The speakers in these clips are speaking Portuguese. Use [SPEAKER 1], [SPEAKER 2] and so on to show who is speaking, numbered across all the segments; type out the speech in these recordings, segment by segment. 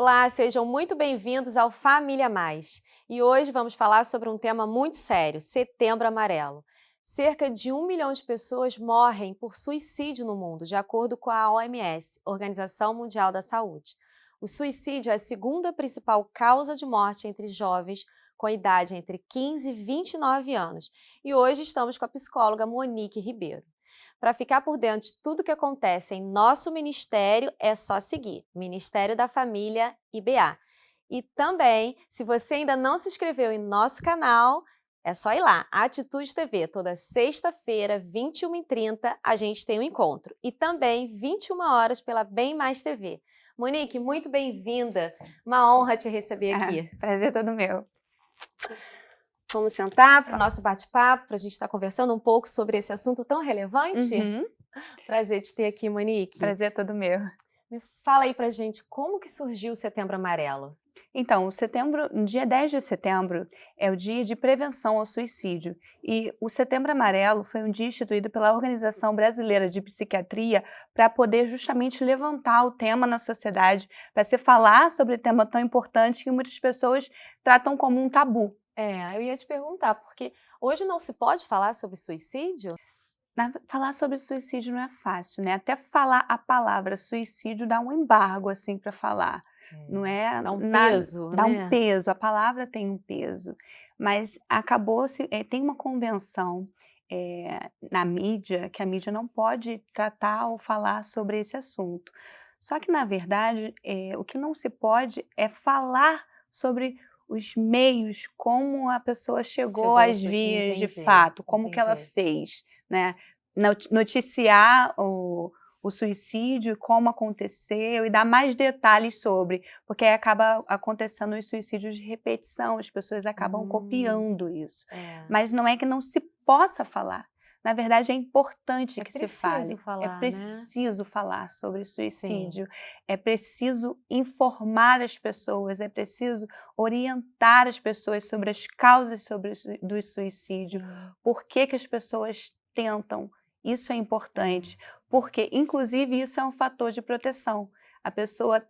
[SPEAKER 1] Olá, sejam muito bem-vindos ao Família Mais. E hoje vamos falar sobre um tema muito sério, Setembro Amarelo. Cerca de 1 milhão de pessoas morrem por suicídio no mundo, de acordo com a OMS, Organização Mundial da Saúde. O suicídio é a segunda principal causa de morte entre jovens com idade entre 15 e 29 anos. E hoje estamos com a psicóloga Monique Ribeiro. Para ficar por dentro de tudo que acontece em nosso ministério, é só seguir Ministério da Família IBA. E também, se você ainda não se inscreveu em nosso canal, é só ir lá, Atitude TV, toda sexta-feira, 21h30, a gente tem um encontro. E também, 21 horas, pela Bem Mais TV. Monique, muito bem-vinda, uma honra te receber aqui.
[SPEAKER 2] Prazer todo meu.
[SPEAKER 1] Vamos sentar para o nosso bate-papo, para a gente estar conversando um pouco sobre esse assunto tão relevante? Prazer te ter aqui, Monique.
[SPEAKER 2] Prazer todo meu.
[SPEAKER 1] Me fala aí pra gente, como que surgiu o Setembro Amarelo?
[SPEAKER 2] Então, no dia 10 de setembro, é o dia de prevenção ao suicídio. E o Setembro Amarelo foi um dia instituído pela Organização Brasileira de Psiquiatria para poder justamente levantar o tema na sociedade, para se falar sobre um tema tão importante que muitas pessoas tratam como um tabu.
[SPEAKER 1] Eu ia te perguntar, porque hoje não se pode falar sobre suicídio?
[SPEAKER 2] Falar sobre suicídio não é fácil, né? Até falar a palavra suicídio dá um embargo, assim, para falar. Não é
[SPEAKER 1] Dá um
[SPEAKER 2] nada,
[SPEAKER 1] peso,
[SPEAKER 2] dá um
[SPEAKER 1] né?
[SPEAKER 2] peso, a palavra tem um peso. Mas tem uma convenção na mídia, que a mídia não pode tratar ou falar sobre esse assunto. Só que, na verdade, o que não se pode é falar sobre os meios, como a pessoa chegou às vias de fato, como que ela fez, né? Noticiar o suicídio, como aconteceu e dar mais detalhes sobre, porque aí acaba acontecendo os suicídios de repetição, as pessoas acabam copiando isso. Mas não é que não se possa falar. Na verdade, é importante que se fale.
[SPEAKER 1] Falar,
[SPEAKER 2] é preciso falar sobre suicídio, é preciso informar as pessoas, é preciso orientar as pessoas sobre as causas do suicídio, por que as pessoas tentam. Isso é importante, porque, inclusive, isso é um fator de proteção. A pessoa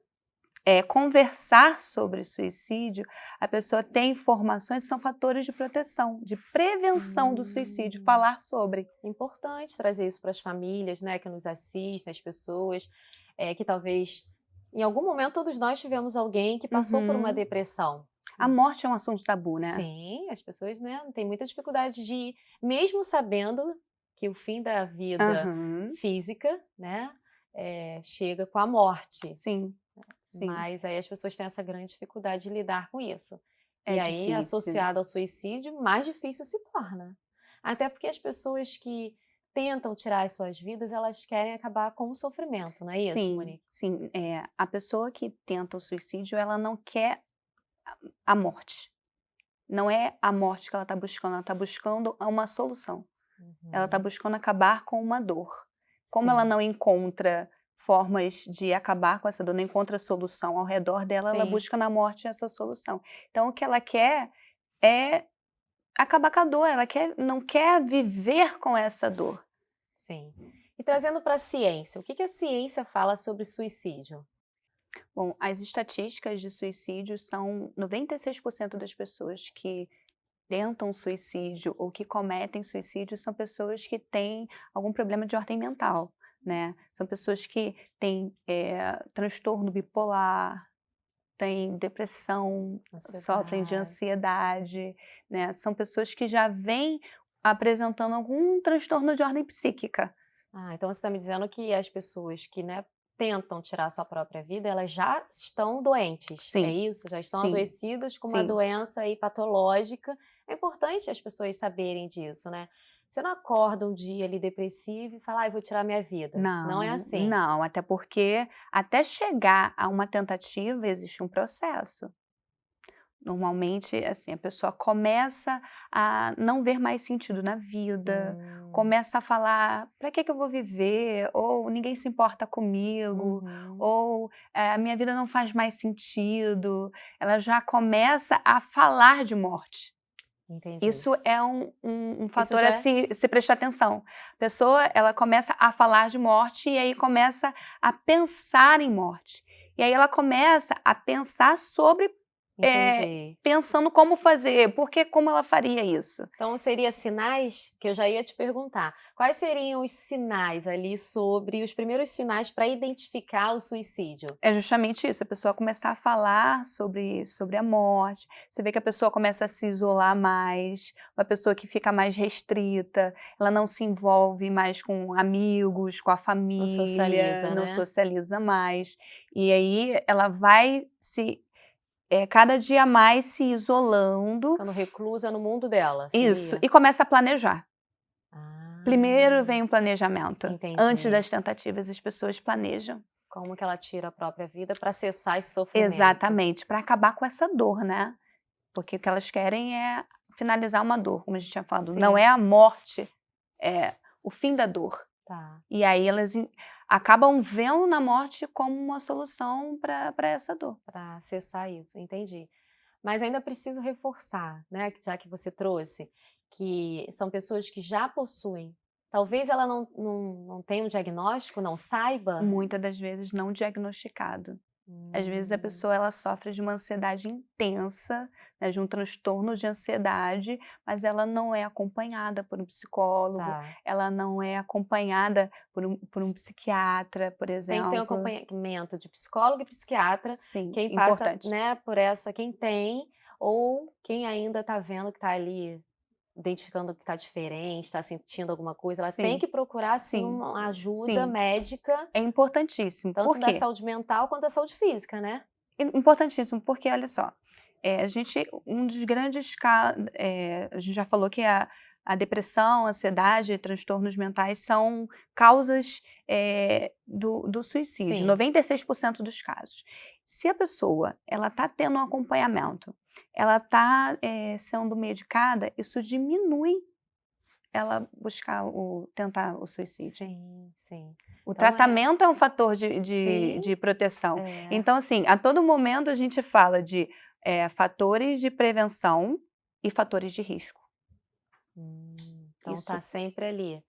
[SPEAKER 2] conversar sobre suicídio, a pessoa ter informações, são fatores de proteção, de prevenção do suicídio, falar sobre.
[SPEAKER 1] Importante trazer isso para as famílias, né, que nos assistem, as pessoas, que talvez, em algum momento, todos nós tivemos alguém que passou por uma depressão.
[SPEAKER 2] A morte é um assunto tabu, né?
[SPEAKER 1] Sim, as pessoas, né, têm muita dificuldade de, mesmo sabendo que o fim da vida física, né, chega com a morte.
[SPEAKER 2] Sim.
[SPEAKER 1] Mas aí as pessoas têm essa grande dificuldade de lidar com isso.
[SPEAKER 2] É
[SPEAKER 1] e aí,
[SPEAKER 2] difícil.
[SPEAKER 1] associado ao suicídio, mais difícil se torna. Até porque as pessoas que tentam tirar as suas vidas, elas querem acabar com o sofrimento, não é isso, Monique?
[SPEAKER 2] Sim. A pessoa que tenta o suicídio, ela não quer a morte. Não é a morte que ela está buscando uma solução. Ela está buscando acabar com uma dor. Como ela não encontra formas de acabar com essa dor, não encontra solução ao redor dela, ela busca na morte essa solução. Então, o que ela quer é acabar com a dor, ela não quer viver com essa dor.
[SPEAKER 1] Sim. E trazendo para a ciência, o que a ciência fala sobre suicídio?
[SPEAKER 2] Bom, as estatísticas de suicídio são 96% das pessoas que tentam suicídio ou que cometem suicídio são pessoas que têm algum problema de ordem mental, né? São pessoas que têm transtorno bipolar, têm depressão, sofrem de ansiedade, né? São pessoas que já vêm apresentando algum transtorno de ordem psíquica.
[SPEAKER 1] Então você está me dizendo que as pessoas que, né, tentam tirar a sua própria vida, elas já estão doentes, é isso? Já estão adoecidas com uma doença aí patológica. É importante as pessoas saberem disso, né? Você não acorda um dia ali depressivo e fala, vou tirar minha vida. Não é assim.
[SPEAKER 2] Não, até porque até chegar a uma tentativa existe um processo. Normalmente, assim, a pessoa começa a não ver mais sentido na vida, começa a falar, para que eu vou viver? Ou ninguém se importa comigo, ou a minha vida não faz mais sentido. Ela já começa a falar de morte.
[SPEAKER 1] Entendi.
[SPEAKER 2] Isso é um fator a se prestar atenção. A pessoa, ela começa a falar de morte e aí começa a pensar em morte. E aí ela começa a pensar sobre,
[SPEAKER 1] Entendi.
[SPEAKER 2] pensando como fazer, porque como ela faria isso?
[SPEAKER 1] Então seria sinais que eu já ia te perguntar. Quais seriam os sinais ali sobre os primeiros sinais para identificar o suicídio?
[SPEAKER 2] É justamente isso, a pessoa começar a falar sobre a morte, você vê que a pessoa começa a se isolar mais, uma pessoa que fica mais restrita, ela não se envolve mais com amigos, com a
[SPEAKER 1] Não
[SPEAKER 2] família,
[SPEAKER 1] socializa,
[SPEAKER 2] não
[SPEAKER 1] né?
[SPEAKER 2] socializa mais. E aí ela vai cada dia mais se isolando.
[SPEAKER 1] Ficando reclusa no mundo dela,
[SPEAKER 2] Isso,
[SPEAKER 1] seria?
[SPEAKER 2] e começa a planejar. Primeiro
[SPEAKER 1] Ah,
[SPEAKER 2] vem o planejamento. Antes
[SPEAKER 1] entendi.
[SPEAKER 2] das tentativas, as pessoas planejam.
[SPEAKER 1] Como que ela tira a própria vida para cessar esse sofrimento.
[SPEAKER 2] Exatamente, para acabar com essa dor, né. Porque o que elas querem é finalizar uma dor, como a gente tinha falado, não
[SPEAKER 1] Sim,
[SPEAKER 2] é a morte, é o fim da dor.
[SPEAKER 1] tá.
[SPEAKER 2] E aí elas acabam vendo na morte como uma solução para essa dor.
[SPEAKER 1] Para cessar isso, entendi. Mas ainda preciso reforçar, né, já que você trouxe, que são pessoas que já possuem. Talvez ela não tenha um diagnóstico, não saiba?
[SPEAKER 2] Muitas das vezes não diagnosticado. Às vezes a
[SPEAKER 1] Hum,
[SPEAKER 2] pessoa ela sofre de uma ansiedade intensa, né, de um transtorno de ansiedade, mas ela não é acompanhada por um psicólogo,
[SPEAKER 1] tá.
[SPEAKER 2] ela não é acompanhada por um psiquiatra, por
[SPEAKER 1] Tem que ter um
[SPEAKER 2] exemplo.
[SPEAKER 1] acompanhamento de psicólogo e psiquiatra,
[SPEAKER 2] Sim,
[SPEAKER 1] quem passa,
[SPEAKER 2] importante.
[SPEAKER 1] né, por essa quem tem, ou quem ainda está vendo que está ali, identificando que está diferente, está sentindo alguma coisa, ela tem
[SPEAKER 2] Sim,
[SPEAKER 1] que procurar sim
[SPEAKER 2] sim,
[SPEAKER 1] uma ajuda
[SPEAKER 2] sim.
[SPEAKER 1] médica,
[SPEAKER 2] É importantíssimo.
[SPEAKER 1] tanto
[SPEAKER 2] Por
[SPEAKER 1] da
[SPEAKER 2] quê?
[SPEAKER 1] saúde mental quanto da saúde física, né?
[SPEAKER 2] Importantíssimo, porque olha só, a gente um dos grandes a gente já falou que a depressão, a ansiedade, transtornos mentais são causas, do suicídio,
[SPEAKER 1] Sim,
[SPEAKER 2] 96% dos casos. Se a pessoa, ela está tendo um acompanhamento, ela está, sendo medicada, isso diminui ela tentar o suicídio.
[SPEAKER 1] sim, sim.
[SPEAKER 2] O
[SPEAKER 1] Então
[SPEAKER 2] tratamento é um fator de de
[SPEAKER 1] sim,
[SPEAKER 2] de proteção.
[SPEAKER 1] é.
[SPEAKER 2] Então, assim, a todo momento a gente fala de, fatores de prevenção e fatores de risco.
[SPEAKER 1] Então tá
[SPEAKER 2] Isso
[SPEAKER 1] sempre ali.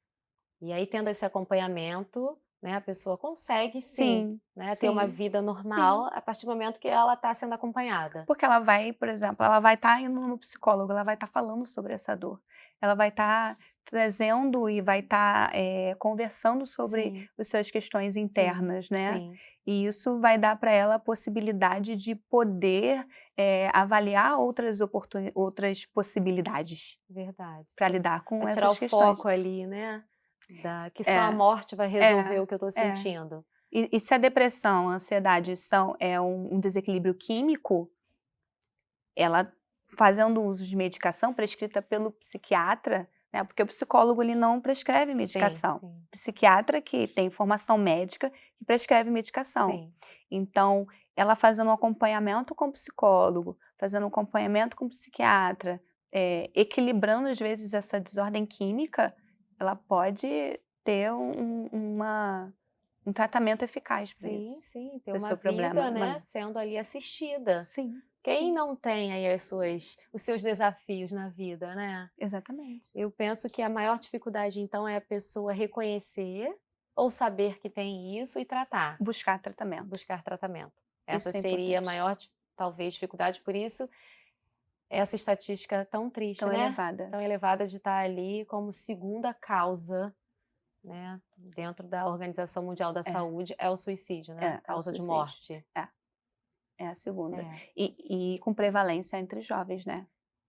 [SPEAKER 1] E aí tendo esse acompanhamento, né, a pessoa consegue sim,
[SPEAKER 2] sim,
[SPEAKER 1] né, ter uma
[SPEAKER 2] sim,
[SPEAKER 1] vida
[SPEAKER 2] sim.
[SPEAKER 1] normal a partir do momento que ela está sendo acompanhada.
[SPEAKER 2] Porque ela vai, por exemplo, ela vai estar indo no psicólogo, ela vai estar falando sobre essa dor. Ela vai estar trazendo e vai estar, conversando sobre
[SPEAKER 1] Sim,
[SPEAKER 2] as suas questões
[SPEAKER 1] sim,
[SPEAKER 2] internas, né.
[SPEAKER 1] sim,
[SPEAKER 2] E isso vai dar para ela a possibilidade de poder, avaliar outras possibilidades
[SPEAKER 1] verdade.
[SPEAKER 2] para lidar com
[SPEAKER 1] Vai tirar o
[SPEAKER 2] essas questões.
[SPEAKER 1] foco ali, né, da que só a
[SPEAKER 2] É,
[SPEAKER 1] morte vai resolver
[SPEAKER 2] é,
[SPEAKER 1] o que eu estou
[SPEAKER 2] é.
[SPEAKER 1] sentindo.
[SPEAKER 2] E se a depressão, a ansiedade um desequilíbrio químico, ela fazendo uso de medicação prescrita pelo psiquiatra, né, porque o psicólogo ele não prescreve
[SPEAKER 1] Sim,
[SPEAKER 2] medicação.
[SPEAKER 1] sim,
[SPEAKER 2] Psiquiatra que tem formação médica que prescreve medicação.
[SPEAKER 1] sim.
[SPEAKER 2] Então, ela fazendo um acompanhamento com o psicólogo, fazendo um acompanhamento com o psiquiatra, equilibrando às vezes essa desordem química, ela pode ter um tratamento eficaz para
[SPEAKER 1] Sim,
[SPEAKER 2] isso,
[SPEAKER 1] sim, ter
[SPEAKER 2] para o
[SPEAKER 1] uma
[SPEAKER 2] seu problema.
[SPEAKER 1] vida, né, sendo ali assistida.
[SPEAKER 2] Sim,
[SPEAKER 1] Quem
[SPEAKER 2] sim,
[SPEAKER 1] não tem aí os seus desafios na vida, né?
[SPEAKER 2] exatamente.
[SPEAKER 1] Eu penso que a maior dificuldade, então, é a pessoa reconhecer ou saber que tem isso e tratar,
[SPEAKER 2] Buscar tratamento.
[SPEAKER 1] buscar tratamento. Essa
[SPEAKER 2] Isso é
[SPEAKER 1] seria a
[SPEAKER 2] importante.
[SPEAKER 1] maior, talvez, dificuldade, por isso essa estatística tão triste,
[SPEAKER 2] Tão
[SPEAKER 1] né?
[SPEAKER 2] elevada.
[SPEAKER 1] Tão elevada de estar ali como segunda causa, né, dentro da Organização Mundial da
[SPEAKER 2] É,
[SPEAKER 1] Saúde, é o suicídio, né?
[SPEAKER 2] é o
[SPEAKER 1] Causa de
[SPEAKER 2] suicídio.
[SPEAKER 1] morte.
[SPEAKER 2] É, é a segunda.
[SPEAKER 1] É,
[SPEAKER 2] E com prevalência entre jovens, né.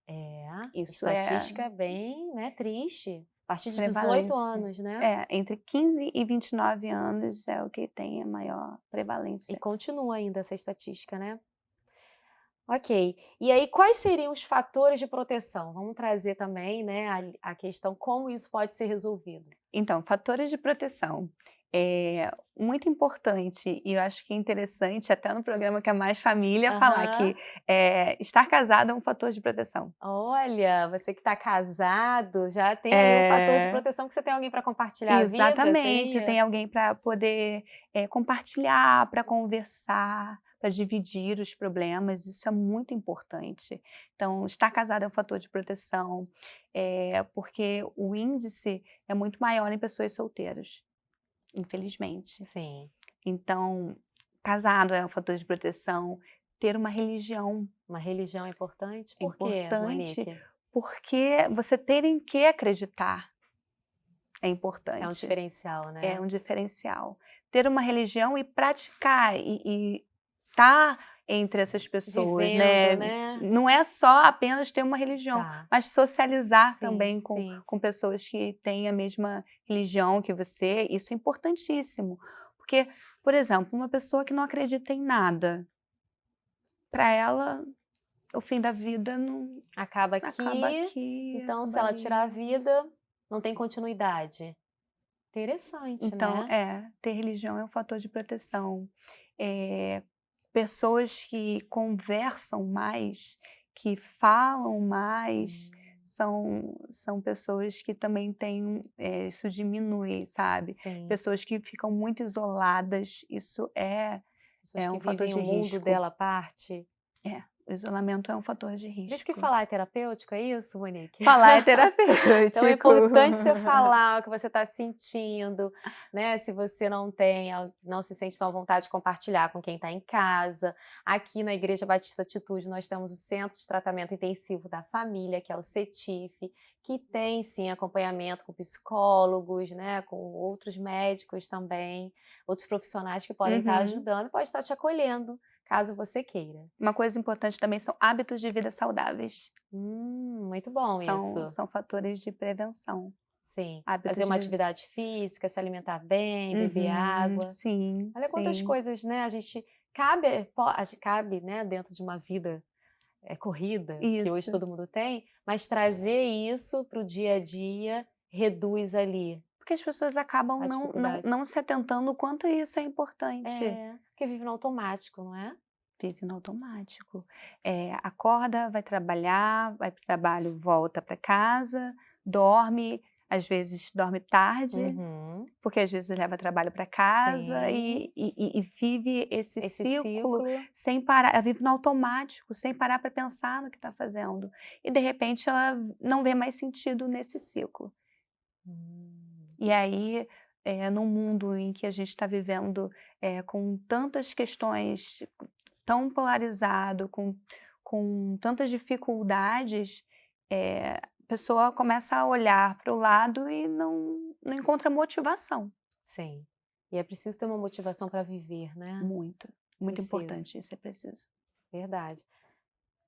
[SPEAKER 1] é,
[SPEAKER 2] Isso é
[SPEAKER 1] estatística bem, né, triste. A partir de 18
[SPEAKER 2] prevalência.
[SPEAKER 1] anos, né?
[SPEAKER 2] É, entre 15 e 29 anos é o que tem a maior
[SPEAKER 1] E
[SPEAKER 2] prevalência.
[SPEAKER 1] continua ainda essa estatística, né? Ok. E aí, quais seriam os fatores de proteção? Vamos trazer também, né, a questão como isso pode ser resolvido.
[SPEAKER 2] Então, fatores de proteção. É muito importante e eu acho que é interessante até no programa que é Mais Família falar
[SPEAKER 1] Aham.
[SPEAKER 2] que, estar casado é um fator de proteção.
[SPEAKER 1] Olha, você que está casado, já tem ali um fator de
[SPEAKER 2] É.
[SPEAKER 1] proteção que você tem alguém para compartilhar a vida,
[SPEAKER 2] Exatamente, você tem
[SPEAKER 1] seria?
[SPEAKER 2] alguém para poder, compartilhar, para conversar, para dividir os problemas, isso é muito importante. Então, estar casado é um fator de proteção, porque o índice é muito maior em pessoas solteiras, infelizmente.
[SPEAKER 1] Sim.
[SPEAKER 2] Então, Casado é um fator de proteção. Ter uma religião
[SPEAKER 1] Uma religião é importante?
[SPEAKER 2] é
[SPEAKER 1] Por quê,
[SPEAKER 2] importante,
[SPEAKER 1] Monique?
[SPEAKER 2] porque você ter em que acreditar é
[SPEAKER 1] É um
[SPEAKER 2] importante.
[SPEAKER 1] diferencial,
[SPEAKER 2] É
[SPEAKER 1] né?
[SPEAKER 2] um diferencial. Ter uma religião e praticar e estar entre essas pessoas,
[SPEAKER 1] Vivendo,
[SPEAKER 2] né.
[SPEAKER 1] né?
[SPEAKER 2] Não é só apenas ter uma religião,
[SPEAKER 1] Tá.
[SPEAKER 2] mas socializar
[SPEAKER 1] Sim,
[SPEAKER 2] também com
[SPEAKER 1] sim.
[SPEAKER 2] com pessoas que têm a mesma religião que você, isso é importantíssimo. Porque, por exemplo, uma pessoa que não acredita em nada, para ela o fim da vida não
[SPEAKER 1] Acaba
[SPEAKER 2] acaba
[SPEAKER 1] aqui,
[SPEAKER 2] aqui,
[SPEAKER 1] então se
[SPEAKER 2] acaba
[SPEAKER 1] ela tirar a
[SPEAKER 2] ali.
[SPEAKER 1] vida, não tem continuidade. Interessante,
[SPEAKER 2] Então,
[SPEAKER 1] né?
[SPEAKER 2] ter religião é um fator de proteção. Eh, Pessoas que conversam mais, que falam mais,
[SPEAKER 1] Hum,
[SPEAKER 2] são pessoas que também têm, isso diminui, sabe.
[SPEAKER 1] sim.
[SPEAKER 2] Pessoas que ficam muito isoladas, isso
[SPEAKER 1] Pessoas
[SPEAKER 2] é
[SPEAKER 1] que
[SPEAKER 2] um fator
[SPEAKER 1] vivem
[SPEAKER 2] de
[SPEAKER 1] o mundo
[SPEAKER 2] risco.
[SPEAKER 1] dela à parte.
[SPEAKER 2] É, o isolamento é um fator de
[SPEAKER 1] Por isso que
[SPEAKER 2] risco.
[SPEAKER 1] falar é terapêutico, é isso, Monique?
[SPEAKER 2] Falar é
[SPEAKER 1] Então é
[SPEAKER 2] terapêutico.
[SPEAKER 1] importante você falar o que você está sentindo, né, se você não se sente tão à vontade de compartilhar com quem está em casa. Aqui na Igreja Batista Atitude nós temos o Centro de Tratamento Intensivo da Família, que é o CETIF, que tem sim acompanhamento com psicólogos, né, com outros médicos também, outros profissionais que podem estar
[SPEAKER 2] Uhum.
[SPEAKER 1] ajudando e pode estar te acolhendo, caso você queira.
[SPEAKER 2] Uma coisa importante também são hábitos de vida saudáveis.
[SPEAKER 1] Muito bom isso.
[SPEAKER 2] São fatores de prevenção.
[SPEAKER 1] Sim, fazer
[SPEAKER 2] Hábitos de
[SPEAKER 1] uma
[SPEAKER 2] vida.
[SPEAKER 1] atividade física, se alimentar bem, beber
[SPEAKER 2] Uhum,
[SPEAKER 1] água.
[SPEAKER 2] sim,
[SPEAKER 1] Olha quantas
[SPEAKER 2] sim.
[SPEAKER 1] coisas, né, a gente cabe, né, dentro de uma vida, corrida, que hoje
[SPEAKER 2] Isso.
[SPEAKER 1] todo mundo tem, mas trazer isso para o dia a dia reduz ali
[SPEAKER 2] Porque as pessoas acabam
[SPEAKER 1] a dificuldade.
[SPEAKER 2] não se atentando o quanto isso é importante.
[SPEAKER 1] É, porque vive no automático, não é?
[SPEAKER 2] Vive no automático. Acorda, vai para o trabalho, volta para casa, dorme, às vezes dorme tarde,
[SPEAKER 1] Uhum,
[SPEAKER 2] porque às vezes leva trabalho para casa
[SPEAKER 1] sim,
[SPEAKER 2] e vive esse
[SPEAKER 1] esse
[SPEAKER 2] ciclo
[SPEAKER 1] ciclo.
[SPEAKER 2] sem parar, ela vive no automático, sem parar para pensar no que está fazendo. E de repente ela não vê mais sentido nesse ciclo.
[SPEAKER 1] Hum,
[SPEAKER 2] E aí, num mundo em que a gente está vivendo, com tantas questões, tão polarizado, com tantas dificuldades, a pessoa começa a olhar para o lado e não encontra motivação.
[SPEAKER 1] sim. E é preciso ter uma motivação para viver, né?
[SPEAKER 2] Muito, muito
[SPEAKER 1] Preciso,
[SPEAKER 2] importante, isso é preciso.
[SPEAKER 1] verdade.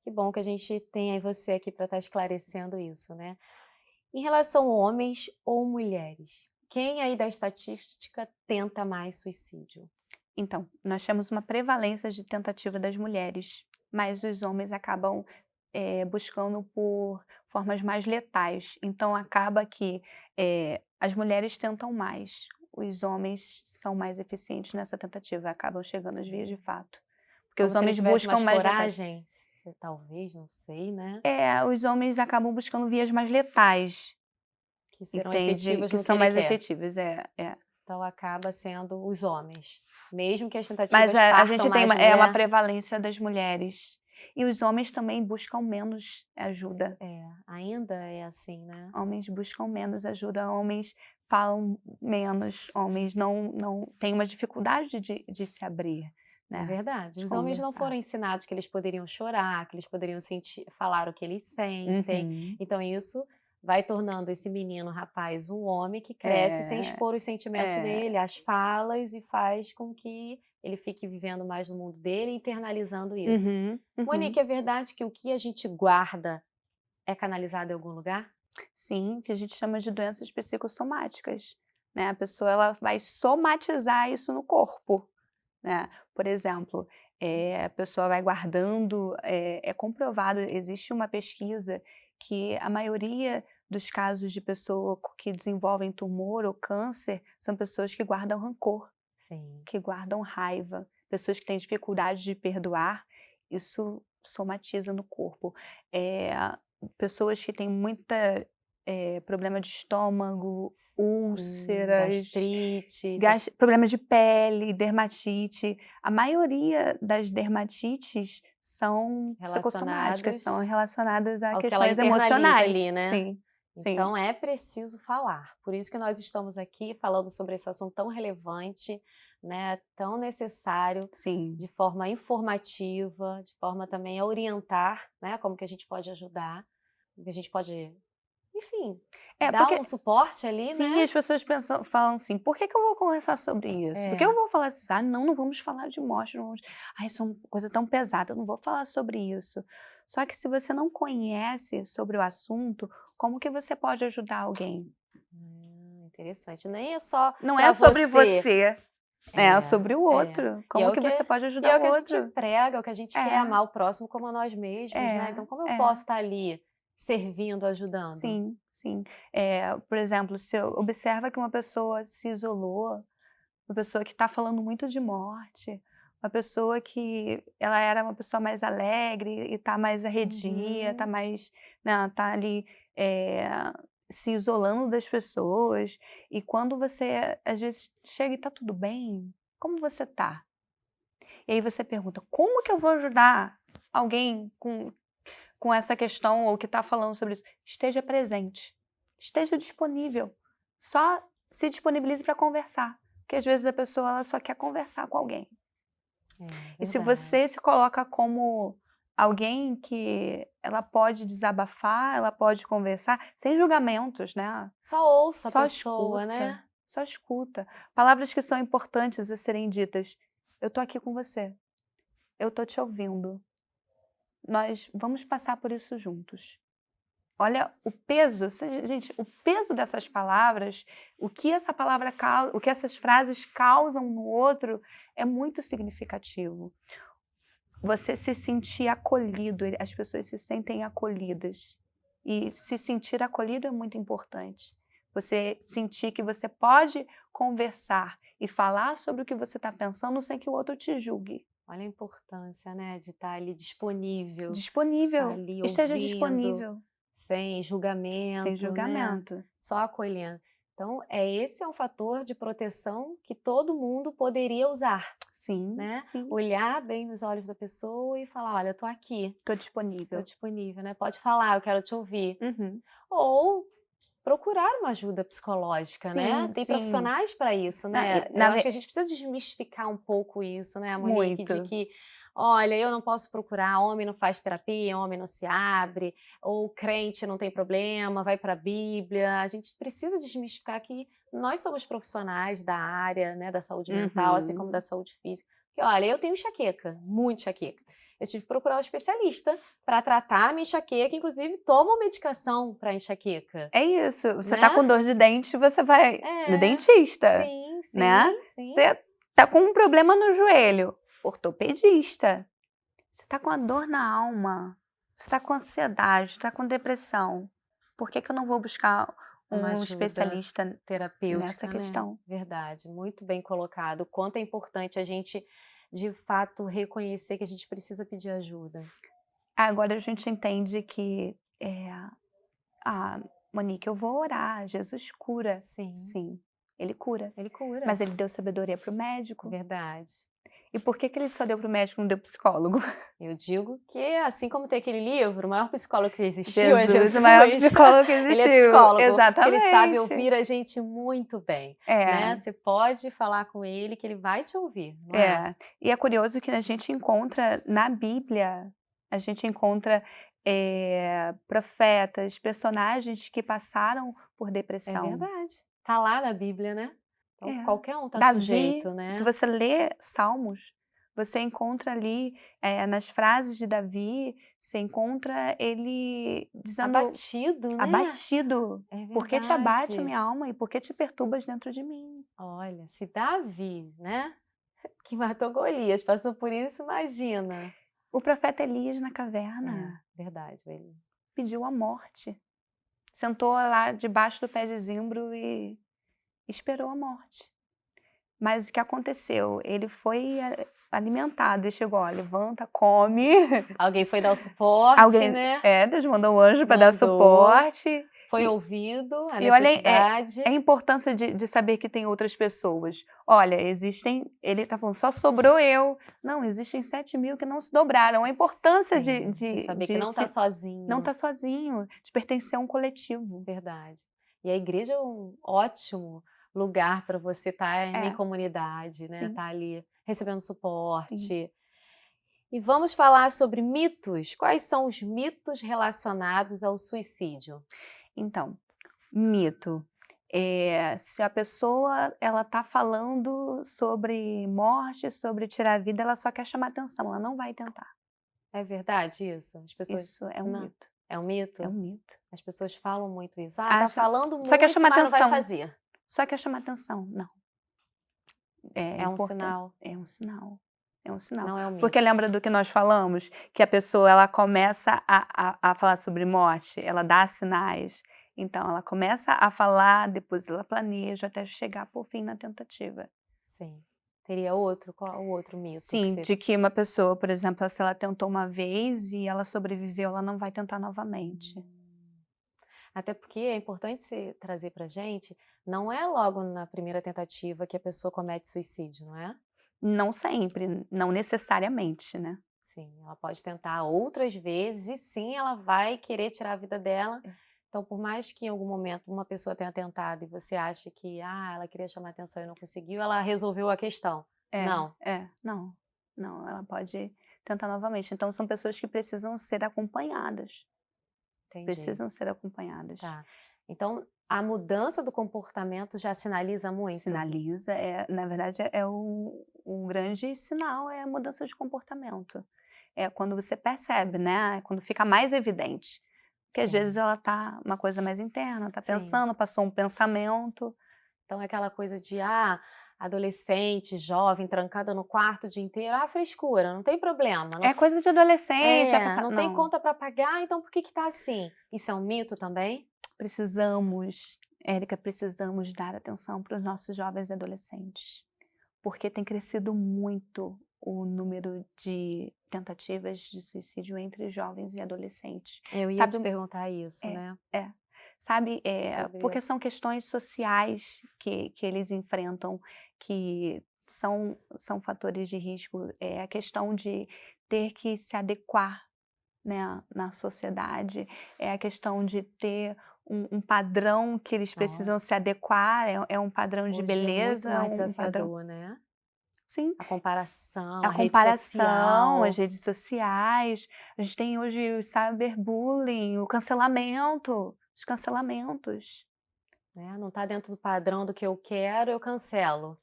[SPEAKER 1] Que bom que a gente tem aí você aqui para estar esclarecendo isso, né. Em relação a homens ou mulheres, quem aí da estatística tenta mais suicídio?
[SPEAKER 2] Então, nós temos uma prevalência de tentativa das mulheres, mas os homens acabam, buscando por formas mais letais. Então acaba que, as mulheres tentam mais, os homens são mais eficientes nessa tentativa, acabam chegando às vias de fato. Porque
[SPEAKER 1] Como
[SPEAKER 2] os
[SPEAKER 1] se eles
[SPEAKER 2] homens
[SPEAKER 1] tivessem
[SPEAKER 2] buscam
[SPEAKER 1] mais
[SPEAKER 2] mais letais.
[SPEAKER 1] coragem? Se talvez, não sei, né,
[SPEAKER 2] Os homens acabam buscando vias mais letais,
[SPEAKER 1] que serão
[SPEAKER 2] entende?
[SPEAKER 1] efetivas
[SPEAKER 2] Que
[SPEAKER 1] no que
[SPEAKER 2] são
[SPEAKER 1] ele
[SPEAKER 2] mais
[SPEAKER 1] quer.
[SPEAKER 2] efetivas, é.
[SPEAKER 1] Então acaba sendo os homens, mesmo que as
[SPEAKER 2] Mas
[SPEAKER 1] tentativas
[SPEAKER 2] a
[SPEAKER 1] partam
[SPEAKER 2] gente tem
[SPEAKER 1] mais
[SPEAKER 2] uma
[SPEAKER 1] mulher.
[SPEAKER 2] prevalência das mulheres. E os homens também buscam menos ajuda.
[SPEAKER 1] Ainda é assim, né.
[SPEAKER 2] Homens buscam menos ajuda, homens falam menos, homens não têm uma dificuldade de se abrir,
[SPEAKER 1] É
[SPEAKER 2] né,
[SPEAKER 1] verdade.
[SPEAKER 2] de
[SPEAKER 1] Os homens não
[SPEAKER 2] conversar.
[SPEAKER 1] foram ensinados que eles poderiam chorar, que eles poderiam sentir falar o que eles sentem.
[SPEAKER 2] Uhum.
[SPEAKER 1] Então isso vai tornando esse menino, rapaz, um homem que cresce sem
[SPEAKER 2] É,
[SPEAKER 1] expor os sentimentos
[SPEAKER 2] é.
[SPEAKER 1] dele, as falas, e faz com que ele fique vivendo mais no mundo dele, internalizando isso.
[SPEAKER 2] Uhum,
[SPEAKER 1] Monique,
[SPEAKER 2] uhum.
[SPEAKER 1] é verdade que o que a gente guarda é canalizado em algum lugar?
[SPEAKER 2] Sim, que a gente chama de doenças psicossomáticas, né, a pessoa ela vai somatizar isso no corpo. Né. Por exemplo, a pessoa vai guardando, é comprovado, existe uma pesquisa que a maioria dos casos de pessoa que desenvolvem tumor ou câncer são pessoas que guardam rancor,
[SPEAKER 1] Sim.
[SPEAKER 2] que guardam raiva, pessoas que têm dificuldade de perdoar, isso somatiza no corpo. Eh, Pessoas que têm muita, problema de estômago,
[SPEAKER 1] Sim,
[SPEAKER 2] úlceras,
[SPEAKER 1] gastrite,
[SPEAKER 2] Problemas de pele, dermatite. A maioria das dermatites são psicossomáticas, são
[SPEAKER 1] relacionadas
[SPEAKER 2] relacionadas a
[SPEAKER 1] ao que ela
[SPEAKER 2] questões
[SPEAKER 1] internaliza
[SPEAKER 2] emocionais.
[SPEAKER 1] ali, né.
[SPEAKER 2] Sim, sim.
[SPEAKER 1] Então é preciso falar. Por isso que nós estamos aqui falando sobre esse assunto tão relevante, né, tão necessário,
[SPEAKER 2] Sim.
[SPEAKER 1] de forma informativa, de forma também a orientar, né, como que a gente pode ajudar, como que a gente pode, enfim, dar
[SPEAKER 2] Porque
[SPEAKER 1] um suporte ali,
[SPEAKER 2] sim,
[SPEAKER 1] né?
[SPEAKER 2] as pessoas falam assim: "Por que que eu vou conversar sobre isso? Por que eu vou falar assim? Ah, não vamos falar de morte, não vamos ai, isso é uma coisa tão pesada, eu não vou falar sobre isso". Só que se você não conhece sobre o assunto, como que você pode ajudar alguém?
[SPEAKER 1] Interessante. Nem é só
[SPEAKER 2] Não é
[SPEAKER 1] para
[SPEAKER 2] sobre
[SPEAKER 1] você.
[SPEAKER 2] você, é sobre o
[SPEAKER 1] É.
[SPEAKER 2] outro.
[SPEAKER 1] E é
[SPEAKER 2] Como
[SPEAKER 1] o
[SPEAKER 2] que
[SPEAKER 1] que
[SPEAKER 2] você pode
[SPEAKER 1] e é
[SPEAKER 2] ajudar
[SPEAKER 1] o
[SPEAKER 2] o
[SPEAKER 1] que a gente
[SPEAKER 2] outro?
[SPEAKER 1] prega, é o que a gente quer,
[SPEAKER 2] É,
[SPEAKER 1] amar o próximo como a nós mesmos, né. Então como eu
[SPEAKER 2] é.
[SPEAKER 1] posso estar ali servindo, ajudando?
[SPEAKER 2] Sim, sim. Por exemplo, se eu observa que uma pessoa se isolou, uma pessoa que está falando muito de morte, uma pessoa que ela era uma pessoa mais alegre e está mais arredia, está
[SPEAKER 1] Uhum.
[SPEAKER 2] mais, né, tá ali, eh, se isolando das pessoas. E quando você, às vezes, chega e está tudo bem, como você está? E aí você pergunta: "Como que eu vou ajudar alguém com essa questão ou que está falando sobre isso?". Esteja presente, esteja disponível, só se disponibilize para conversar, porque às vezes a pessoa ela só quer conversar com alguém.
[SPEAKER 1] É,
[SPEAKER 2] E se você
[SPEAKER 1] verdade.
[SPEAKER 2] se coloca como alguém que ela pode desabafar, ela pode conversar, sem julgamentos, né,
[SPEAKER 1] Só ouça a
[SPEAKER 2] só
[SPEAKER 1] pessoa,
[SPEAKER 2] escuta,
[SPEAKER 1] né.
[SPEAKER 2] só escuta. Palavras que são importantes a serem ditas: "Eu tô aqui com você, eu tô te ouvindo, nós vamos passar por isso juntos". Olha o peso, gente, o peso dessas palavras, o que essa palavra o que essas frases causam no outro é muito significativo. Você se sentir acolhido, as pessoas se sentem acolhidas. E se sentir acolhido é muito importante. Você sentir que você pode conversar e falar sobre o que você está pensando sem que o outro te julgue.
[SPEAKER 1] Olha a importância, né, de estar ali disponível, de estar
[SPEAKER 2] Disponível,
[SPEAKER 1] ali
[SPEAKER 2] esteja
[SPEAKER 1] ouvindo,
[SPEAKER 2] disponível,
[SPEAKER 1] sem
[SPEAKER 2] sem
[SPEAKER 1] julgamento, né,
[SPEAKER 2] julgamento.
[SPEAKER 1] só acolhendo. Então, esse é um fator de proteção que todo mundo poderia usar,
[SPEAKER 2] Sim,
[SPEAKER 1] né,
[SPEAKER 2] sim,
[SPEAKER 1] olhar bem nos olhos da pessoa e falar: "Olha, estou aqui,
[SPEAKER 2] estou
[SPEAKER 1] estou
[SPEAKER 2] disponível.
[SPEAKER 1] disponível, né, pode falar, eu quero te ouvir".
[SPEAKER 2] Uhum.
[SPEAKER 1] Ou procurar uma ajuda psicológica, né,
[SPEAKER 2] Sim,
[SPEAKER 1] tem
[SPEAKER 2] sim.
[SPEAKER 1] profissionais para isso,
[SPEAKER 2] Na
[SPEAKER 1] né.
[SPEAKER 2] e
[SPEAKER 1] Eu
[SPEAKER 2] na
[SPEAKER 1] acho
[SPEAKER 2] ve
[SPEAKER 1] que a gente precisa desmistificar um pouco isso, né, Monique, de
[SPEAKER 2] Muito.
[SPEAKER 1] que: "Olha, eu não posso procurar, homem não faz terapia, homem não se abre", ou "crente não tem problema, vai para a Bíblia". A gente precisa desmistificar que nós somos profissionais da área, né, da saúde mental, assim como da
[SPEAKER 2] Uhum.
[SPEAKER 1] saúde física. Porque olha, eu tenho enxaqueca, muito enxaqueca. Eu tive que procurar um especialista para tratar a minha enxaqueca, inclusive tomo medicação para enxaqueca,
[SPEAKER 2] É isso, você tá
[SPEAKER 1] né.
[SPEAKER 2] com dor de dente, você vai no
[SPEAKER 1] É,
[SPEAKER 2] dentista,
[SPEAKER 1] sim,
[SPEAKER 2] né.
[SPEAKER 1] sim, sim.
[SPEAKER 2] Você tá com um problema no joelho, ortopedista. Você tá com a dor na alma, você tá com ansiedade, tá com depressão, por que que eu não vou buscar
[SPEAKER 1] Uma
[SPEAKER 2] um
[SPEAKER 1] ajuda
[SPEAKER 2] especialista nessa
[SPEAKER 1] terapêutica, né.
[SPEAKER 2] questão?
[SPEAKER 1] Verdade, muito bem colocado. O quanto é importante a gente, de fato, reconhecer que a gente precisa pedir ajuda.
[SPEAKER 2] Agora a gente entende que, "Ah, Monique, eu vou orar, Jesus cura".
[SPEAKER 1] Sim,
[SPEAKER 2] Sim, ele cura,
[SPEAKER 1] ele cura.
[SPEAKER 2] mas ele deu sabedoria para o médico.
[SPEAKER 1] Verdade.
[SPEAKER 2] E por que que ele só deu para o médico e não deu para o psicólogo?
[SPEAKER 1] Eu digo que, assim como tem aquele livro, o maior psicólogo que já existiu é
[SPEAKER 2] Jesus, o maior
[SPEAKER 1] Jesus.
[SPEAKER 2] psicólogo que
[SPEAKER 1] Ele é
[SPEAKER 2] existiu.
[SPEAKER 1] psicólogo, porque ele sabe
[SPEAKER 2] Exatamente.
[SPEAKER 1] ouvir a gente muito bem, né.
[SPEAKER 2] É,
[SPEAKER 1] Você pode falar com ele que ele vai te ouvir, não é?
[SPEAKER 2] é. E é curioso que a gente encontra na Bíblia, a gente encontra, profetas, personagens que passaram por
[SPEAKER 1] É
[SPEAKER 2] depressão.
[SPEAKER 1] verdade. Tá lá na Bíblia, né. Então
[SPEAKER 2] É.
[SPEAKER 1] qualquer um tá
[SPEAKER 2] Davi,
[SPEAKER 1] sujeito,
[SPEAKER 2] se
[SPEAKER 1] né.
[SPEAKER 2] você lê Salmos, você encontra ali, nas frases de Davi, você encontra ele dizendo
[SPEAKER 1] Abatido, né.
[SPEAKER 2] abatido:
[SPEAKER 1] É
[SPEAKER 2] "Por que te abate a
[SPEAKER 1] verdade.
[SPEAKER 2] minha alma e por que te perturbas dentro de mim?".
[SPEAKER 1] Olha, se Davi, né, que matou Golias, passou por isso, imagina.
[SPEAKER 2] O profeta Elias na
[SPEAKER 1] É,
[SPEAKER 2] caverna
[SPEAKER 1] verdade, ele
[SPEAKER 2] pediu a morte, sentou lá debaixo do pé de zimbro e esperou a morte. Mas o que aconteceu? Ele foi alimentado e chegou: "Ó, levanta, come".
[SPEAKER 1] alguém foi dar o suporte,
[SPEAKER 2] Alguém
[SPEAKER 1] né,
[SPEAKER 2] Deus mandou um anjo para dar
[SPEAKER 1] mandou,
[SPEAKER 2] suporte.
[SPEAKER 1] foi
[SPEAKER 2] E
[SPEAKER 1] ouvido a
[SPEAKER 2] e olha,
[SPEAKER 1] necessidade.
[SPEAKER 2] a importância de saber que tem outras pessoas. Olha, existem, ele tá falando: "Só sobrou eu". Não, existem 7.000 que não se dobraram. A importância de
[SPEAKER 1] Sim, de
[SPEAKER 2] de
[SPEAKER 1] saber que
[SPEAKER 2] de
[SPEAKER 1] não tá
[SPEAKER 2] se não
[SPEAKER 1] sozinho,
[SPEAKER 2] estar sozinho, de pertencer a um coletivo.
[SPEAKER 1] verdade. E a igreja é um ótimo lugar para você estar em
[SPEAKER 2] É,
[SPEAKER 1] comunidade, né?
[SPEAKER 2] sim,
[SPEAKER 1] Estar ali recebendo
[SPEAKER 2] sim.
[SPEAKER 1] suporte. E vamos falar sobre mitos. Quais são os mitos relacionados ao suicídio?
[SPEAKER 2] Então, mito. Se a pessoa ela tá falando sobre morte, sobre tirar a vida, ela só quer chamar atenção, ela não vai tentar.
[SPEAKER 1] É verdade isso? As pessoas
[SPEAKER 2] Isso é um
[SPEAKER 1] não,
[SPEAKER 2] mito,
[SPEAKER 1] é um
[SPEAKER 2] é um
[SPEAKER 1] mito?
[SPEAKER 2] mito.
[SPEAKER 1] As pessoas falam muito isso. Ah, tá
[SPEAKER 2] Acha
[SPEAKER 1] falando
[SPEAKER 2] só quer
[SPEAKER 1] muito,
[SPEAKER 2] chamar
[SPEAKER 1] mas não vai
[SPEAKER 2] atenção,
[SPEAKER 1] fazer.
[SPEAKER 2] só quer chamar atenção. Não, é
[SPEAKER 1] É um
[SPEAKER 2] importante,
[SPEAKER 1] sinal,
[SPEAKER 2] é um sinal, é um sinal.
[SPEAKER 1] não é um
[SPEAKER 2] Porque
[SPEAKER 1] mito.
[SPEAKER 2] lembra do que nós falamos? Que a pessoa ela começa a falar sobre morte, ela dá sinais, então ela começa a falar, depois ela planeja até chegar por fim na tentativa.
[SPEAKER 1] Sim. Teria outro? Qual o outro mito que
[SPEAKER 2] Sim,
[SPEAKER 1] você...
[SPEAKER 2] de que uma pessoa, por exemplo, se ela tentou uma vez e ela sobreviveu, ela não vai tentar novamente.
[SPEAKER 1] Hum. Até porque é importante você trazer pra gente, não é logo na primeira tentativa que a pessoa comete suicídio, não é?
[SPEAKER 2] Não sempre, não necessariamente, né.
[SPEAKER 1] Sim, ela pode tentar outras vezes e sim, ela vai querer tirar a vida dela.
[SPEAKER 2] É.
[SPEAKER 1] Então, por mais que em algum momento uma pessoa tenha tentado e você acha que, ela queria chamar atenção e não conseguiu, ela resolveu a questão. Não,
[SPEAKER 2] Não, não, ela pode tentar novamente. Então são pessoas que precisam ser acompanhadas,
[SPEAKER 1] entendi.
[SPEAKER 2] precisam ser acompanhadas.
[SPEAKER 1] Tá. Então, a mudança do comportamento já sinaliza muito?
[SPEAKER 2] Sinaliza, na verdade é o grande sinal é a mudança de comportamento. É quando você percebe, né, é quando fica mais evidente, que às vezes
[SPEAKER 1] Sim,
[SPEAKER 2] ela tá uma coisa mais interna, tá
[SPEAKER 1] sim.
[SPEAKER 2] pensando, passou um pensamento.
[SPEAKER 1] Então é aquela coisa de, adolescente, jovem, trancada no quarto o dia inteiro, frescura, não tem problema, não
[SPEAKER 2] É coisa de adolescente, vai passar
[SPEAKER 1] não tem
[SPEAKER 2] não,
[SPEAKER 1] conta para pagar, então por que que tá assim? Isso é um mito também?
[SPEAKER 2] precisamos, Érica, precisamos dar atenção para os nossos jovens e adolescentes, porque tem crescido muito o número de tentativas de suicídio entre jovens e adolescentes.
[SPEAKER 1] Eu ia
[SPEAKER 2] Sabe
[SPEAKER 1] te perguntar isso,
[SPEAKER 2] é,
[SPEAKER 1] né,
[SPEAKER 2] é. Sabe,
[SPEAKER 1] sobre
[SPEAKER 2] porque são questões sociais que eles enfrentam, que são fatores de risco, é a questão de ter que se adequar, né, na sociedade, é a questão de ter um padrão que eles precisam se
[SPEAKER 1] nossa,
[SPEAKER 2] adequar, é um padrão de
[SPEAKER 1] hoje é muito
[SPEAKER 2] beleza,
[SPEAKER 1] mais
[SPEAKER 2] um padrão,
[SPEAKER 1] desafiador, né,
[SPEAKER 2] sim,
[SPEAKER 1] a comparação,
[SPEAKER 2] a
[SPEAKER 1] a rede
[SPEAKER 2] comparação, as
[SPEAKER 1] social,
[SPEAKER 2] redes sociais, a gente tem hoje o cyberbullying, o cancelamento, os cancelamentos.
[SPEAKER 1] né, não tá dentro do padrão do que eu quero, eu cancelo.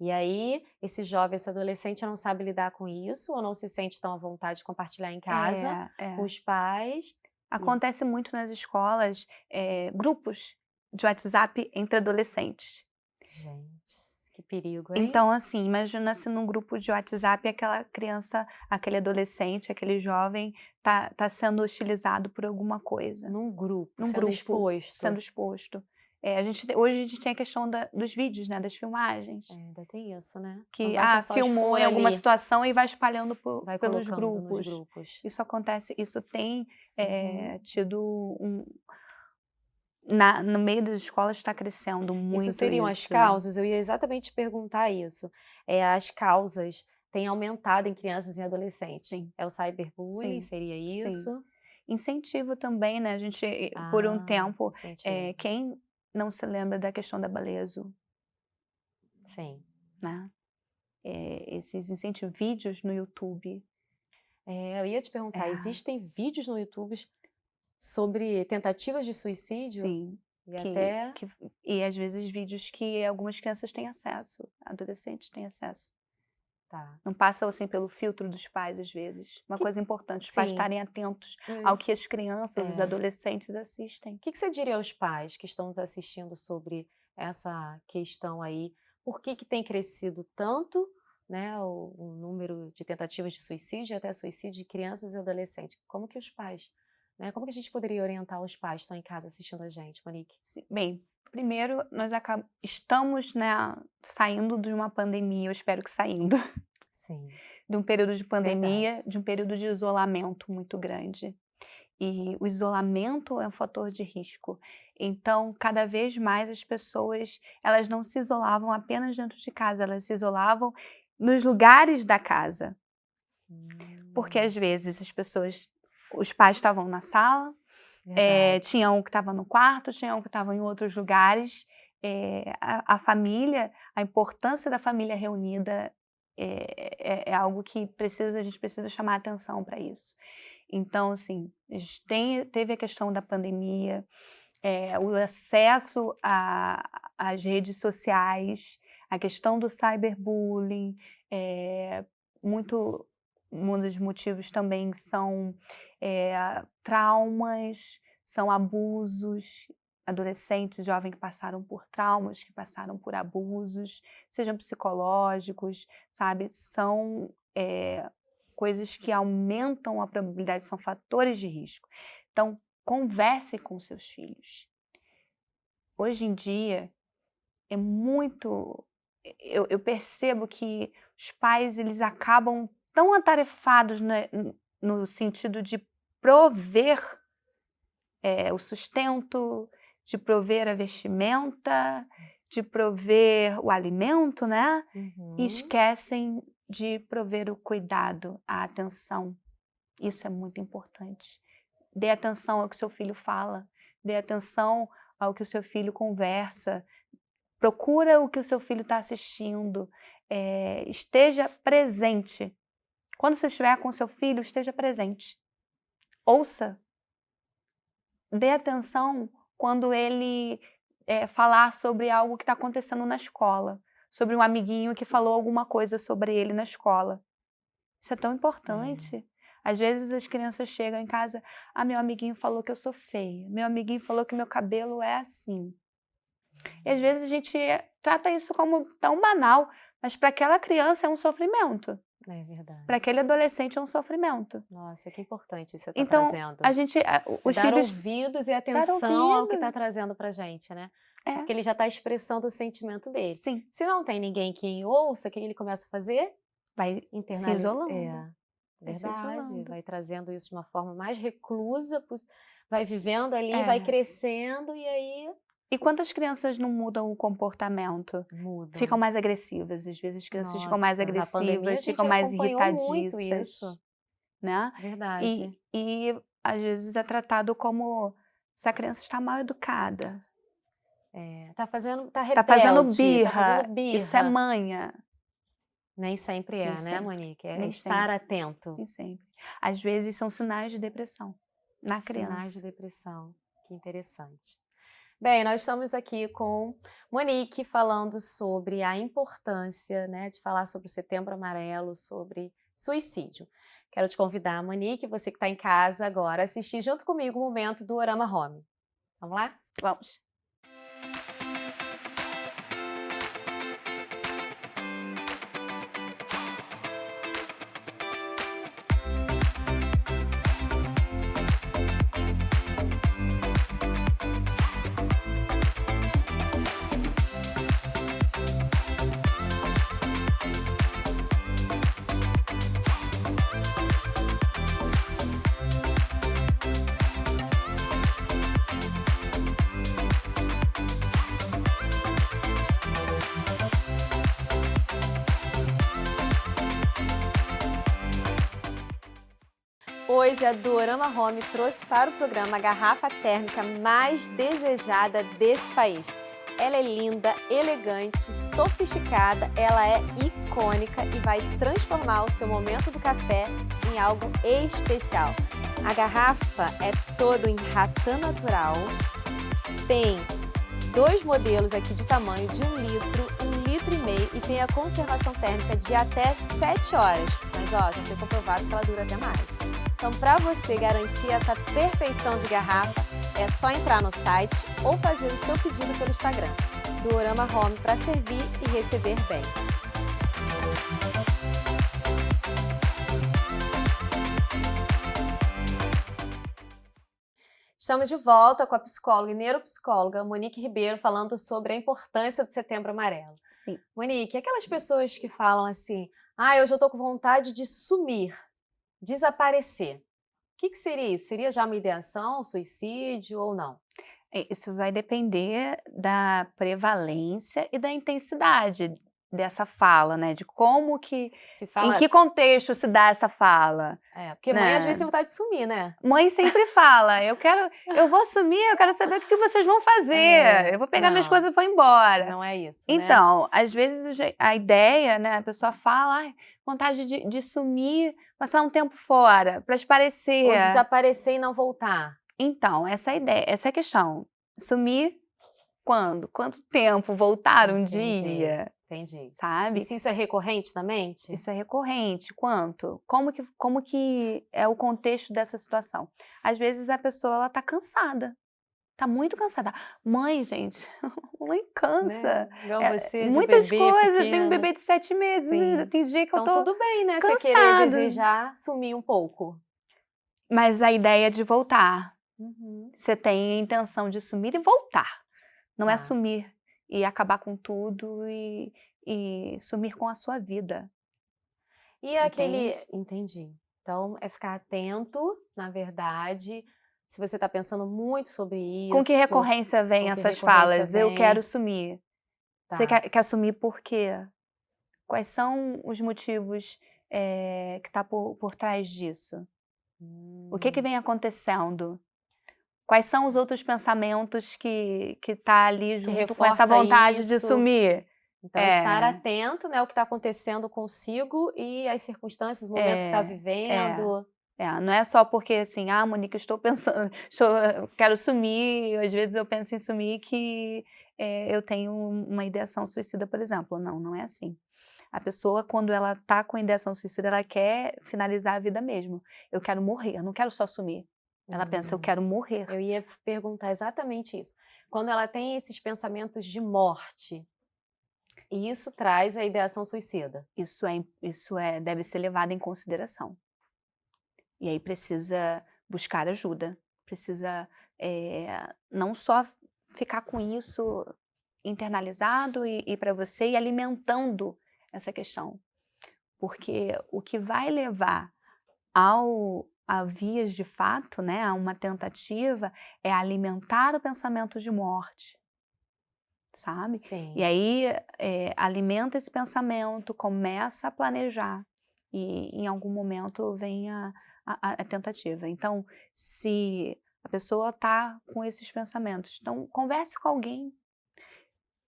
[SPEAKER 1] E aí, esse jovem, esse adolescente não sabe lidar com isso, ou não se sente tão à vontade de compartilhar em casa com
[SPEAKER 2] É.
[SPEAKER 1] os pais. E
[SPEAKER 2] Acontece muito nas escolas, grupos de WhatsApp entre adolescentes.
[SPEAKER 1] gente, que perigo, hein?
[SPEAKER 2] Então, assim, imagina se num grupo de WhatsApp aquela criança, aquele adolescente, aquele jovem tá sendo hostilizado por alguma coisa,
[SPEAKER 1] Num grupo,
[SPEAKER 2] num
[SPEAKER 1] sendo
[SPEAKER 2] grupo, sendo
[SPEAKER 1] exposto.
[SPEAKER 2] exposto. Hoje a gente tem a questão dos vídeos, né, das filmagens,
[SPEAKER 1] É, ainda tem isso, né? Não
[SPEAKER 2] que,
[SPEAKER 1] basta só
[SPEAKER 2] filmou
[SPEAKER 1] expor
[SPEAKER 2] em alguma
[SPEAKER 1] ali,
[SPEAKER 2] situação e vai espalhando
[SPEAKER 1] vai
[SPEAKER 2] pelos
[SPEAKER 1] colocando nos
[SPEAKER 2] grupos.
[SPEAKER 1] grupos.
[SPEAKER 2] Isso acontece, isso tem,
[SPEAKER 1] Uhum.
[SPEAKER 2] tido no meio das escolas está crescendo
[SPEAKER 1] Isso
[SPEAKER 2] muito
[SPEAKER 1] seriam as
[SPEAKER 2] isso.
[SPEAKER 1] causas? Eu ia exatamente perguntar isso. As causas têm aumentado em crianças e adolescentes.
[SPEAKER 2] Sim,
[SPEAKER 1] É o cyberbullying,
[SPEAKER 2] sim,
[SPEAKER 1] seria
[SPEAKER 2] sim.
[SPEAKER 1] isso?
[SPEAKER 2] Incentivo também, né, a gente, por um
[SPEAKER 1] Ah,
[SPEAKER 2] tempo,
[SPEAKER 1] incentivo.
[SPEAKER 2] quem não se lembra da questão da baleia azul,
[SPEAKER 1] Sim.
[SPEAKER 2] né, esses incentivos, vídeos no YouTube.
[SPEAKER 1] Eu ia te perguntar,
[SPEAKER 2] É,
[SPEAKER 1] existem vídeos no YouTube sobre tentativas de suicídio?
[SPEAKER 2] sim,
[SPEAKER 1] E
[SPEAKER 2] que
[SPEAKER 1] até
[SPEAKER 2] que e às vezes vídeos que algumas crianças têm acesso, adolescentes têm acesso.
[SPEAKER 1] tá.
[SPEAKER 2] Não passa, assim, pelo filtro dos pais, às vezes. Uma
[SPEAKER 1] Que
[SPEAKER 2] coisa importante, os pais
[SPEAKER 1] sim.
[SPEAKER 2] estarem atentos ao
[SPEAKER 1] Hum,
[SPEAKER 2] que as crianças, os
[SPEAKER 1] é.
[SPEAKER 2] adolescentes assistem.
[SPEAKER 1] O que você diria aos pais que estão nos assistindo sobre essa questão aí? Por que que tem crescido tanto, né, o número de tentativas de suicídio e até suicídio de crianças e adolescentes? Como que os pais, né, como que a gente poderia orientar os pais que estão em casa assistindo a gente, Monique?
[SPEAKER 2] Bem, primeiro nós estamos, né, saindo de uma pandemia, eu espero que saindo,
[SPEAKER 1] Sim,
[SPEAKER 2] de um período de pandemia,
[SPEAKER 1] verdade.
[SPEAKER 2] de um período de isolamento muito grande. E o isolamento é um fator de risco. Então, cada vez mais as pessoas, elas não se isolavam apenas dentro de casa, elas se isolavam nos lugares da casa. Porque
[SPEAKER 1] Hum,
[SPEAKER 2] às vezes os pais estavam na sala,
[SPEAKER 1] verdade.
[SPEAKER 2] tinha um que estava no quarto, tinha um que estava em outros lugares, a família, a importância da família reunida é algo que a gente precisa chamar atenção para isso. Então, assim, teve a questão da pandemia, o acesso às redes sociais, a questão do cyberbullying, muito, um dos motivos também são traumas, são abusos, adolescentes, jovens que passaram por traumas, que passaram por abusos, sejam psicológicos, sabe? São coisas que aumentam a probabilidade, são fatores de risco. Então, converse com seus filhos. Hoje em dia, é muito... Eu percebo que os pais, eles acabam tão atarefados no sentido de prover o sustento, de prover a vestimenta, de prover o alimento, né? E esquecem de prover o cuidado, a atenção. Isso é muito importante. Dê atenção ao que seu filho fala, dê atenção ao que o seu filho conversa, procura o que o seu filho está assistindo, esteja presente. Quando você estiver com seu filho, esteja presente. Ouça. Dê atenção quando ele falar sobre algo que está acontecendo na escola, sobre um amiguinho que falou alguma coisa sobre ele na escola. Isso é tão importante. Às vezes as crianças chegam em casa, meu amiguinho falou que eu sou feia, meu amiguinho falou que meu cabelo é assim. E às vezes a gente trata isso como tão banal, mas para aquela criança é um sofrimento.
[SPEAKER 1] É verdade.
[SPEAKER 2] Para aquele adolescente é um sofrimento.
[SPEAKER 1] Nossa, que importante isso que você está
[SPEAKER 2] Então,
[SPEAKER 1] trazendo.
[SPEAKER 2] a gente, os
[SPEAKER 1] dar
[SPEAKER 2] filhos...
[SPEAKER 1] ouvidos e atenção ao que está trazendo pra gente, né? Porque ele já está expressando o sentimento dele.
[SPEAKER 2] Sim.
[SPEAKER 1] Se não tem ninguém que ouça, o que ele começa a fazer?
[SPEAKER 2] Vai se isolando.
[SPEAKER 1] Verdade. Vai trazendo isso de uma forma mais reclusa, vai vivendo ali, vai crescendo e aí...
[SPEAKER 2] E quantas crianças não mudam o comportamento?
[SPEAKER 1] Mudam.
[SPEAKER 2] Ficam mais agressivas. Às vezes as crianças ficam mais agressivas, ficam mais irritadiças.
[SPEAKER 1] Isso.
[SPEAKER 2] Né?
[SPEAKER 1] Verdade.
[SPEAKER 2] E às vezes é tratado como se a criança está mal educada.
[SPEAKER 1] Tá rebelde.
[SPEAKER 2] Tá fazendo birra.
[SPEAKER 1] Tá fazendo birra.
[SPEAKER 2] Isso é manha.
[SPEAKER 1] Nem sempre
[SPEAKER 2] Nem
[SPEAKER 1] né,
[SPEAKER 2] sempre.
[SPEAKER 1] Monique?
[SPEAKER 2] Nem
[SPEAKER 1] estar
[SPEAKER 2] sempre.
[SPEAKER 1] atento.
[SPEAKER 2] Nem sempre. Às vezes são sinais de depressão na criança.
[SPEAKER 1] Sinais de depressão. Que interessante. Bem, nós estamos aqui com Monique falando sobre a importância, né, de falar sobre o Setembro Amarelo, sobre suicídio. Quero te convidar, Monique, você que está em casa agora, a assistir junto comigo o momento do Orama Home. Vamos lá?
[SPEAKER 2] Vamos.
[SPEAKER 1] Hoje a Dorama Home trouxe para o programa a garrafa térmica mais desejada desse país. Ela é linda, elegante, sofisticada, ela é icônica e vai transformar o seu momento do café em algo especial. A garrafa é toda em ratã natural, tem 2 modelos aqui de tamanho de 1 litro, 1,5 litro e tem a conservação térmica de até 7 horas. Mas ó, já foi comprovado que ela dura até mais. Então, para você garantir essa perfeição de garrafa, é só entrar no site ou fazer o seu pedido pelo Instagram, do Orama Home, para servir e receber bem. Estamos de volta com a psicóloga e neuropsicóloga Monique Ribeiro falando sobre a importância do Setembro Amarelo.
[SPEAKER 2] Sim.
[SPEAKER 1] Monique, aquelas pessoas que falam assim, hoje eu estou com vontade de sumir, desaparecer. O que seria isso? Seria já uma ideação, suicídio ou não?
[SPEAKER 2] Isso vai depender da prevalência e da intensidade dessa fala, né? De como que,
[SPEAKER 1] Se
[SPEAKER 2] em
[SPEAKER 1] fala...
[SPEAKER 2] que contexto se dá essa fala,
[SPEAKER 1] porque mãe às
[SPEAKER 2] né?
[SPEAKER 1] vezes tem vontade de sumir, né?
[SPEAKER 2] Mãe sempre fala, eu vou sumir, eu quero saber o que vocês vão fazer. Eu vou pegar minhas coisas e vou embora.
[SPEAKER 1] Não é isso,
[SPEAKER 2] Então, às vezes a ideia, né, a pessoa fala, vontade de sumir, passar um tempo fora, para esparecer.
[SPEAKER 1] Ou desaparecer e não voltar.
[SPEAKER 2] Então, essa é a ideia, essa é a questão. Sumir quando? Quanto tempo? Voltar um dia?
[SPEAKER 1] Entendi.
[SPEAKER 2] Sabe?
[SPEAKER 1] E se isso é recorrente na mente?
[SPEAKER 2] Isso é recorrente. Quanto? Como que é o contexto dessa situação? Às vezes a pessoa ela tá cansada. Tá muito cansada. Mãe, gente, mãe cansa.
[SPEAKER 1] Né? Igual você de
[SPEAKER 2] Muitas
[SPEAKER 1] bebê
[SPEAKER 2] coisas.
[SPEAKER 1] pequeno.
[SPEAKER 2] Tem um bebê de 7 meses.
[SPEAKER 1] Sim.
[SPEAKER 2] Tem dia que
[SPEAKER 1] então,
[SPEAKER 2] eu tô
[SPEAKER 1] tudo bem, né?
[SPEAKER 2] cansada.
[SPEAKER 1] Você querer desejar sumir um pouco.
[SPEAKER 2] Mas a ideia é de voltar.
[SPEAKER 1] Uhum.
[SPEAKER 2] Você tem a intenção de sumir e voltar. Não é
[SPEAKER 1] Tá.
[SPEAKER 2] sumir e acabar com tudo e sumir com a sua vida.
[SPEAKER 1] E aquele...
[SPEAKER 2] Entende?
[SPEAKER 1] Entendi. Então, é ficar atento, na verdade, se você está pensando muito sobre isso.
[SPEAKER 2] Com que recorrência vem essas falas? Eu quero sumir.
[SPEAKER 1] Tá.
[SPEAKER 2] Você quer sumir por quê? Quais são os motivos que tá por trás disso? O que vem acontecendo? Quais são os outros pensamentos que tá ali junto com essa vontade de sumir?
[SPEAKER 1] Então, estar atento, né, ao que está acontecendo consigo e as circunstâncias, o momento que está vivendo.
[SPEAKER 2] Não é só porque assim, Monique, eu estou pensando, eu quero sumir, às vezes eu penso em sumir que eu tenho uma ideação suicida, por exemplo. Não é assim. A pessoa, quando ela tá com ideação suicida, ela quer finalizar a vida mesmo. Eu quero morrer, eu não quero só sumir. Ela pensa, eu quero morrer.
[SPEAKER 1] Eu ia perguntar exatamente isso. Quando ela tem esses pensamentos de morte, isso traz a ideação suicida.
[SPEAKER 2] Isso deve ser levado em consideração. E aí precisa buscar ajuda, precisa não só ficar com isso internalizado e para você e alimentando essa questão. Porque o que vai levar a vias de fato, né, a uma tentativa, é alimentar o pensamento de morte. Sabe?
[SPEAKER 1] Sim.
[SPEAKER 2] E aí alimenta esse pensamento, começa a planejar e em algum momento vem a tentativa. Então, se a pessoa está com esses pensamentos, então converse com alguém,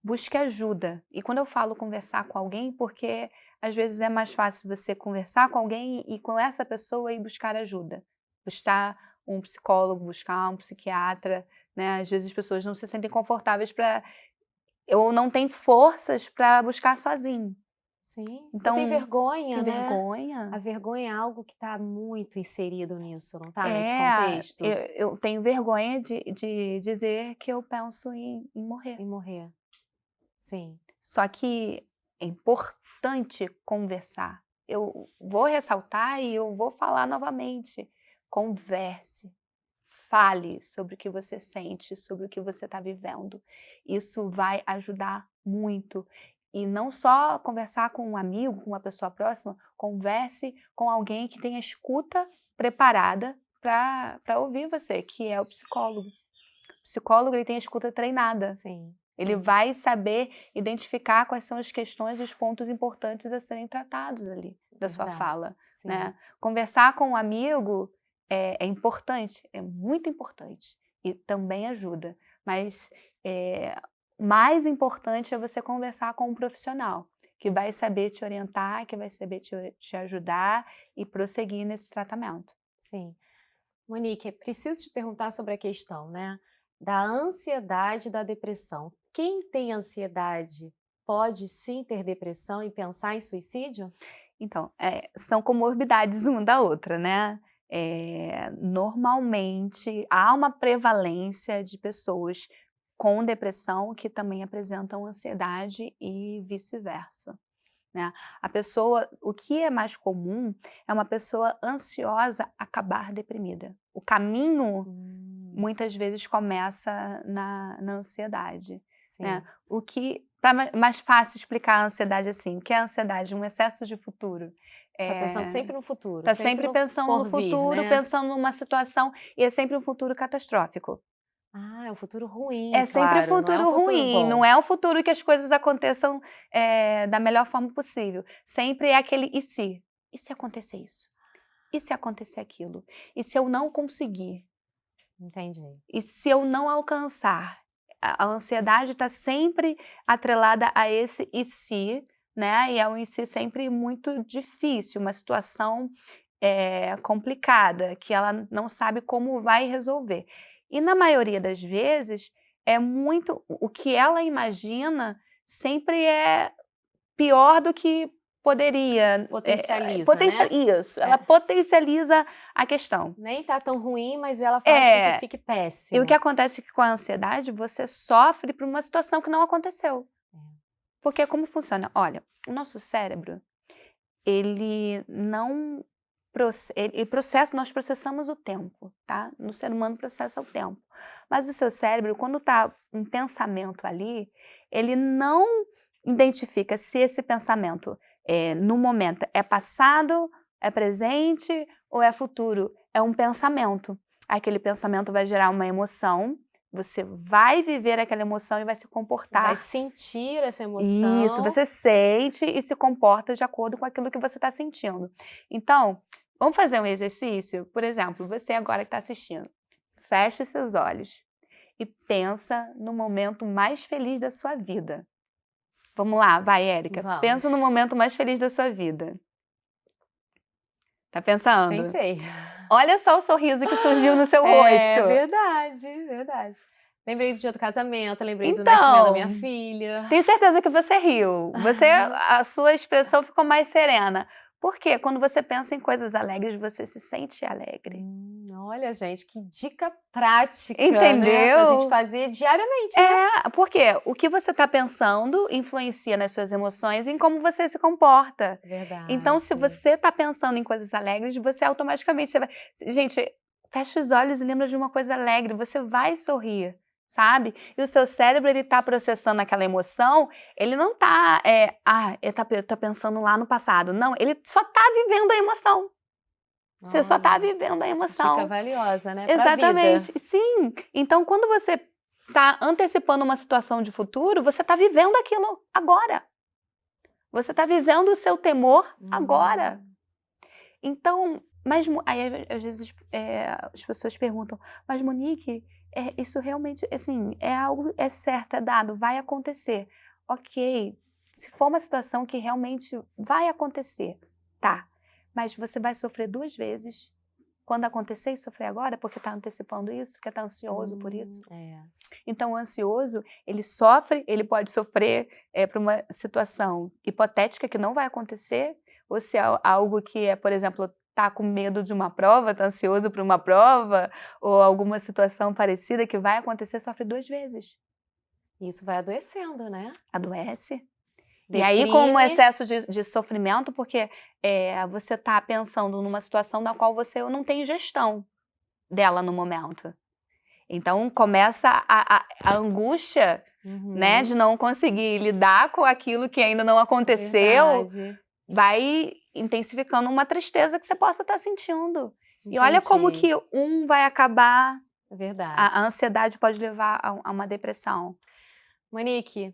[SPEAKER 2] busque ajuda. E quando eu falo conversar com alguém, porque às vezes é mais fácil você conversar com alguém e com essa pessoa ir buscar ajuda. Buscar um psicólogo, buscar um psiquiatra, né? Às vezes as pessoas não se sentem confortáveis ou não tem forças para buscar sozinho.
[SPEAKER 1] Sim.
[SPEAKER 2] Então,
[SPEAKER 1] tem vergonha,
[SPEAKER 2] tem
[SPEAKER 1] né?
[SPEAKER 2] vergonha.
[SPEAKER 1] A vergonha é algo que está muito inserido nisso, não está? Nesse contexto.
[SPEAKER 2] Eu tenho vergonha de dizer que eu penso em morrer.
[SPEAKER 1] Em morrer. Sim.
[SPEAKER 2] Só que é importante conversar. Eu vou ressaltar e eu vou falar novamente. Converse. Fale sobre o que você sente, sobre o que você está vivendo. Isso vai ajudar muito. E não só conversar com um amigo, com uma pessoa próxima, converse com alguém que tenha escuta preparada para ouvir você, que é o psicólogo. O psicólogo ele tem a escuta treinada.
[SPEAKER 1] Sim.
[SPEAKER 2] Ele vai saber identificar quais são as questões e os pontos importantes a serem tratados ali da sua fala. Né? Conversar com um amigo é importante, é muito importante e também ajuda, mas mais importante é você conversar com um profissional que vai saber te orientar, que vai saber te ajudar e prosseguir nesse tratamento.
[SPEAKER 1] Sim. Monique, preciso te perguntar sobre a questão, né, da ansiedade e da depressão. Quem tem ansiedade pode sim ter depressão e pensar em suicídio?
[SPEAKER 2] Então, são comorbidades uma da outra, né? Normalmente há uma prevalência de pessoas com depressão que também apresentam ansiedade e vice-versa. Né? A pessoa, o que é mais comum é uma pessoa ansiosa acabar deprimida. O caminho muitas vezes começa na ansiedade. Né? O que, para mais fácil explicar a ansiedade assim, o que é a ansiedade? Um excesso de futuro.
[SPEAKER 1] Está pensando sempre no futuro.
[SPEAKER 2] Está sempre pensando no futuro, pensando numa situação, e é sempre um futuro catastrófico.
[SPEAKER 1] Ah, é um futuro ruim,
[SPEAKER 2] É sempre
[SPEAKER 1] claro, não é um
[SPEAKER 2] futuro
[SPEAKER 1] futuro
[SPEAKER 2] ruim,
[SPEAKER 1] bom.
[SPEAKER 2] não é um futuro que as coisas aconteçam, da melhor forma possível. Sempre é aquele "e se?". "E se acontecer isso? E se acontecer aquilo? E se eu não conseguir?
[SPEAKER 1] Entendi.
[SPEAKER 2] E se eu não alcançar?". A ansiedade está sempre atrelada a esse "e se", né, e é um "e se" sempre muito difícil, uma situação, complicada, que ela não sabe como vai resolver. E na maioria das vezes, é muito o que ela imagina sempre é pior do que poderia,
[SPEAKER 1] Potencializa, né?
[SPEAKER 2] isso, ela
[SPEAKER 1] É.
[SPEAKER 2] potencializa a questão.
[SPEAKER 1] Nem tá tão ruim, mas ela faz com que
[SPEAKER 2] É.
[SPEAKER 1] fique
[SPEAKER 2] E o que
[SPEAKER 1] péssimo.
[SPEAKER 2] acontece é que com a ansiedade, você sofre por uma situação que não aconteceu. Porque como funciona? Olha, o nosso cérebro, ele não ele processa, nós processamos o tempo, tá? No ser humano processa o tempo. Mas o seu cérebro, quando tá um pensamento ali, ele não identifica se esse pensamento, no momento, é passado, é presente ou é futuro. É um pensamento. Aquele pensamento vai gerar uma emoção, você vai viver aquela emoção e vai se
[SPEAKER 1] Vai
[SPEAKER 2] comportar.
[SPEAKER 1] sentir essa
[SPEAKER 2] Isso,
[SPEAKER 1] emoção.
[SPEAKER 2] você sente e se comporta de acordo com aquilo que você está sentindo. Então, vamos fazer um exercício? Por exemplo, você agora que está assistindo, feche seus olhos e pensa no momento mais feliz da sua vida. Vamos lá, vai, Érica. Pensa no
[SPEAKER 1] Vamos.
[SPEAKER 2] momento mais feliz da sua vida. Tá pensando?
[SPEAKER 1] Pensei.
[SPEAKER 2] Olha só o sorriso que surgiu no seu rosto.
[SPEAKER 1] É verdade, verdade. Lembrei do dia do casamento, lembrei do nascimento da minha
[SPEAKER 2] Então,
[SPEAKER 1] filha.
[SPEAKER 2] tenho certeza que você riu. A sua expressão ficou mais serena. Por quê? Quando você pensa em coisas alegres, você se sente alegre.
[SPEAKER 1] Olha, gente, que dica prática, né? Pra gente
[SPEAKER 2] Entendeu?
[SPEAKER 1] fazer diariamente, né?
[SPEAKER 2] Porque o que você está pensando influencia nas suas emoções e em como você se comporta. Então, se
[SPEAKER 1] Verdade.
[SPEAKER 2] você está pensando em coisas alegres, você automaticamente você vai. Gente, fecha os olhos e lembra de uma coisa alegre, você vai sorrir, sabe? E o seu cérebro, ele está processando aquela emoção, ele não está, ele tá pensando lá no passado. Não, ele só está vivendo a emoção. Você só está
[SPEAKER 1] Olha,
[SPEAKER 2] vivendo a
[SPEAKER 1] dica
[SPEAKER 2] emoção.
[SPEAKER 1] valiosa, né? Pra vida.
[SPEAKER 2] Exatamente, sim. Então, quando você está antecipando uma situação de futuro, você está vivendo aquilo agora. Você está vivendo o seu temor agora. Então, mas aí às vezes as pessoas perguntam, mas Monique, isso realmente, assim, é algo, é certo, é dado, vai acontecer. Ok, se for uma situação que realmente vai acontecer, tá, mas você vai sofrer 2 vezes quando acontecer e sofrer agora, porque está antecipando isso, porque está ansioso por isso. Então, o ansioso, ele sofre, ele pode sofrer por uma situação hipotética que não vai acontecer, ou se é algo que é, por exemplo, tá com medo de uma prova, tá ansioso por uma prova, ou alguma situação parecida que vai acontecer, sofre 2 vezes.
[SPEAKER 1] Isso vai adoecendo, né?
[SPEAKER 2] Adoece. E aí, com um
[SPEAKER 1] Deprime.
[SPEAKER 2] excesso de sofrimento, porque você está pensando numa situação na qual você não tem gestão dela no momento. Então, começa a angústia, né, de não conseguir lidar com aquilo que ainda não aconteceu,
[SPEAKER 1] Verdade.
[SPEAKER 2] vai intensificando uma tristeza que você possa estar sentindo. E olha como
[SPEAKER 1] Entendi.
[SPEAKER 2] que um vai acabar,
[SPEAKER 1] Verdade.
[SPEAKER 2] a ansiedade pode levar a uma depressão.
[SPEAKER 1] Monique,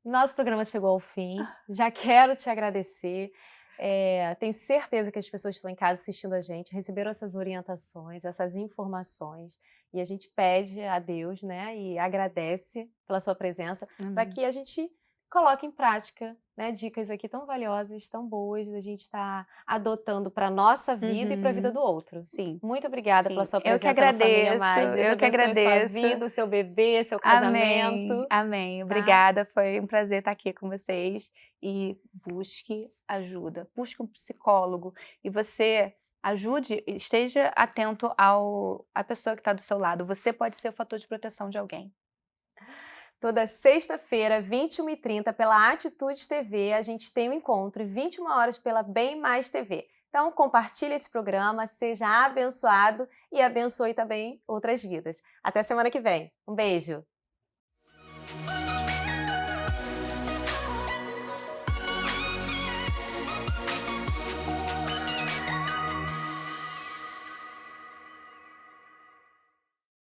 [SPEAKER 1] nosso programa chegou ao fim. Já quero te agradecer. Tenho certeza que as pessoas que estão em casa assistindo a gente receberam essas orientações, essas informações. E a gente pede a Deus, né, e agradece pela sua presença, para que a gente coloque em prática, né, dicas aqui tão valiosas, tão boas, da gente estar adotando para a nossa vida e para a vida do outro.
[SPEAKER 2] Sim.
[SPEAKER 1] Muito obrigada pela
[SPEAKER 2] Sim,
[SPEAKER 1] sua
[SPEAKER 2] eu que
[SPEAKER 1] presença no Família Mais. Deus
[SPEAKER 2] eu que
[SPEAKER 1] abençoe a sua
[SPEAKER 2] agradeço.
[SPEAKER 1] vida, o seu bebê, seu
[SPEAKER 2] Amém,
[SPEAKER 1] casamento.
[SPEAKER 2] amém.
[SPEAKER 1] Tá?
[SPEAKER 2] Obrigada, foi um prazer estar aqui com vocês. E busque ajuda, busque um psicólogo. E você ajude, esteja atento à pessoa que está do seu lado. Você pode ser o fator de proteção de alguém.
[SPEAKER 1] Toda sexta-feira, 21h30, pela Atitude TV, a gente tem um encontro e 21 horas pela Bem Mais TV. Então, compartilhe esse programa, seja abençoado e abençoe também outras vidas. Até semana que vem. Um beijo!